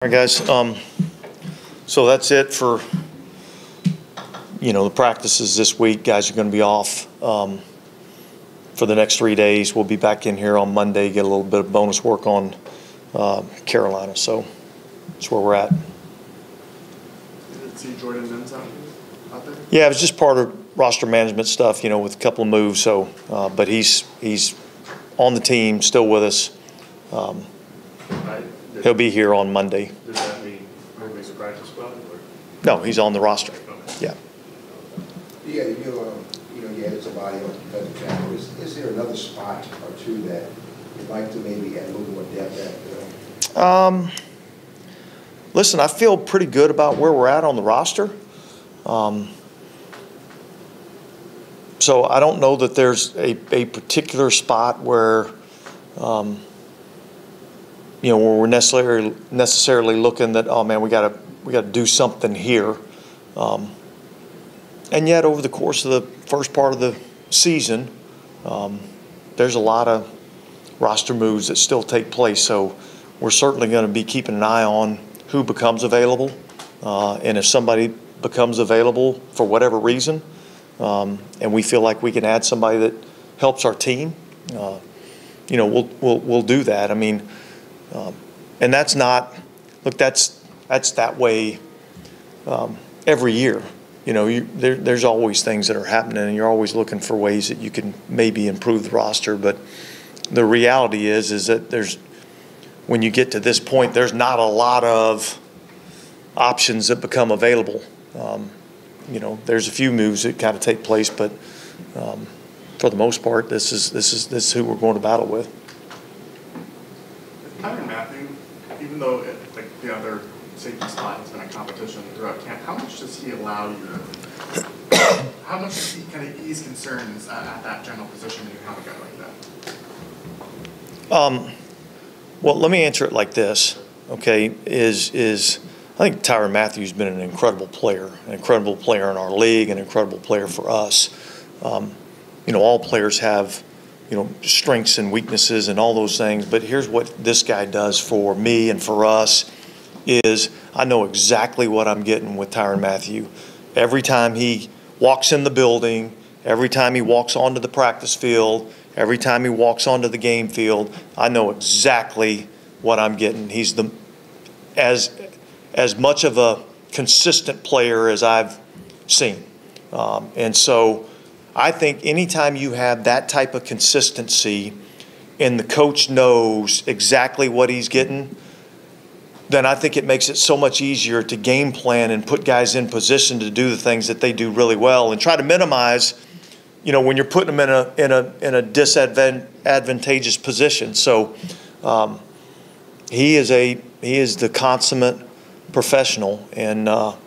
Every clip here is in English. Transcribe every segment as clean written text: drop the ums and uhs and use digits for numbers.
All right, guys. So that's it for the practices this week. Guys are going to be off for the next 3 days. We'll be back in here on Monday, get a little bit of bonus work on Carolina. So that's where we're at. You didn't see Jordan Mims out there? Yeah, it was just part of roster management stuff, with a couple of moves. So, but he's on the team, still with us. He'll be here on Monday. Does that mean he's a practice squad? No, he's on the roster. Yeah. Yeah, you added somebody on the defensive tackle. Is there another spot or two that you'd like to maybe add a little more depth at? Listen, I feel pretty good about where we're at on the roster. So I don't know that there's a particular spot where where we're necessarily looking that, oh man, we got to do something here. And yet, over the course of the first part of the season, there's a lot of roster moves that still take place. So we're certainly going to be keeping an eye on who becomes available, and if somebody becomes available for whatever reason, and we feel like we can add somebody that helps our team, we'll do that. I mean. And that's not, look, that's that way every year. There's always things that are happening, and you're always looking for ways that you can maybe improve the roster. But the reality is that when you get to this point, there's not a lot of options that become available. There's a few moves that kind of take place, but for the most part, this is who we're going to battle with. Tyrann Mathieu, even though the other safety spot has been a competition throughout camp, how much does he allow you how much does he kind of ease concerns at that general position when you have a guy like that? Well, let me answer it like this, okay, I think Tyrann Mathieu's been an incredible player in our league, an incredible player for us. All players have strengths and weaknesses and all those things. But here's what this guy does for me and for us is I know exactly what I'm getting with Tyrann Mathieu. Every time he walks in the building, every time he walks onto the practice field, every time he walks onto the game field, I know exactly what I'm getting. He's as much of a consistent player as I've seen. And so I think anytime you have that type of consistency and the coach knows exactly what he's getting, then I think it makes it so much easier to game plan and put guys in position to do the things that they do really well and try to minimize, when you're putting them in a disadvantageous position. So he is the consummate professional, and man,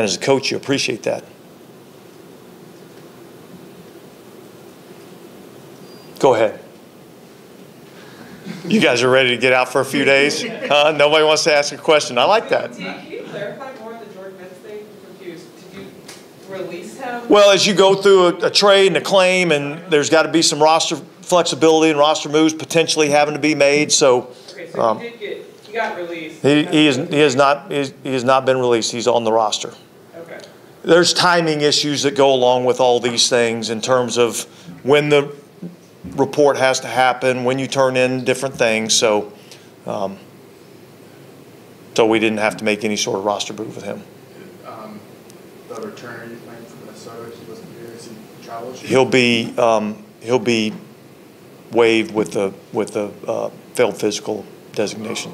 as a coach, you appreciate that. Go ahead. You guys are ready to get out for a few days? Nobody wants to ask a question. I like that. Can you clarify more on the Jordan Mims thing? I'm confused. Did you release him? Well, as you go through a trade and a claim, and there's got to be some roster flexibility and roster moves potentially having to be made. So, okay, so he got released. He has not been released. He's on the roster. Okay. There's timing issues that go along with all these things in terms of when the report has to happen, when you turn in different things. So we didn't have to make any sort of roster move with him. The returner you playing for Minnesota, he wasn't here. Is he travel issue? He'll be waived with the failed physical designation.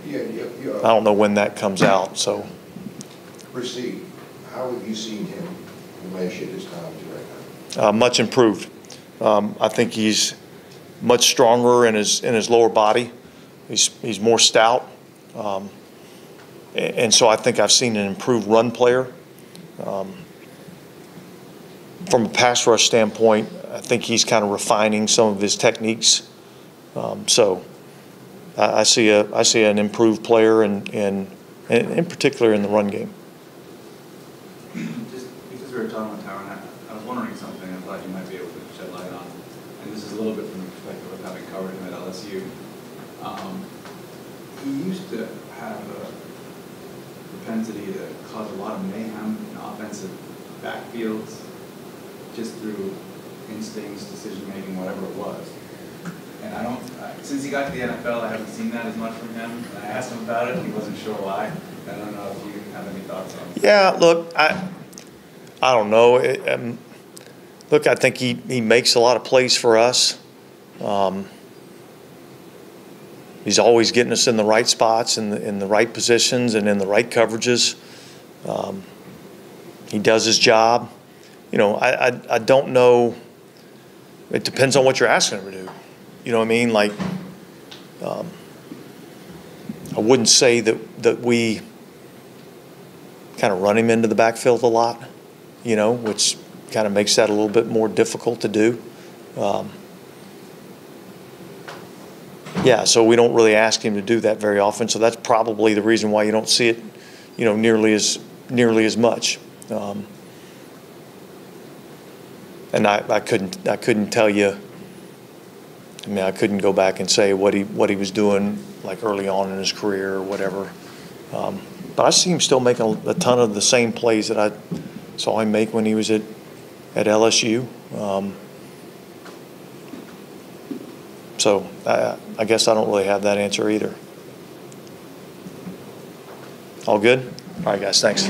I don't know when that comes out. So. Proceed. How have you seen him from last year this time to right now? Much improved. I think he's much stronger in his lower body. He's more stout, and so I think I've seen an improved run player. From a pass rush standpoint, I think he's kind of refining some of his techniques. So I see an improved player, and in particular in the run game. Just because we were talking about Tyrann, I was wondering something I thought you might be able to shed light on, and this is a little bit from the perspective of having covered him at LSU. he used to have a propensity to cause a lot of mayhem in offensive backfields just through instincts, decision-making, whatever it was. And I don't, since he got to the NFL, I haven't seen that as much from him. And I asked him about it, and he wasn't sure why. I don't know if you have any thoughts on it. Yeah, look, I don't know. Look, I think he makes a lot of plays for us. He's always getting us in the right spots, in the right positions, and in the right coverages. He does his job. You know, I don't know. It depends on what you're asking him to do. You know what I mean? Like, I wouldn't say that we kind of run him into the backfield a lot, you know, which kind of makes that a little bit more difficult to do. Yeah, so we don't really ask him to do that very often. So that's probably the reason why you don't see it, you know, nearly as much. And I couldn't tell you. I mean, I couldn't go back and say what he was doing like early on in his career or whatever. But I see him still making a ton of the same plays that I saw him make when he was at LSU. So I guess I don't really have that answer either. All good? All right, guys, thanks.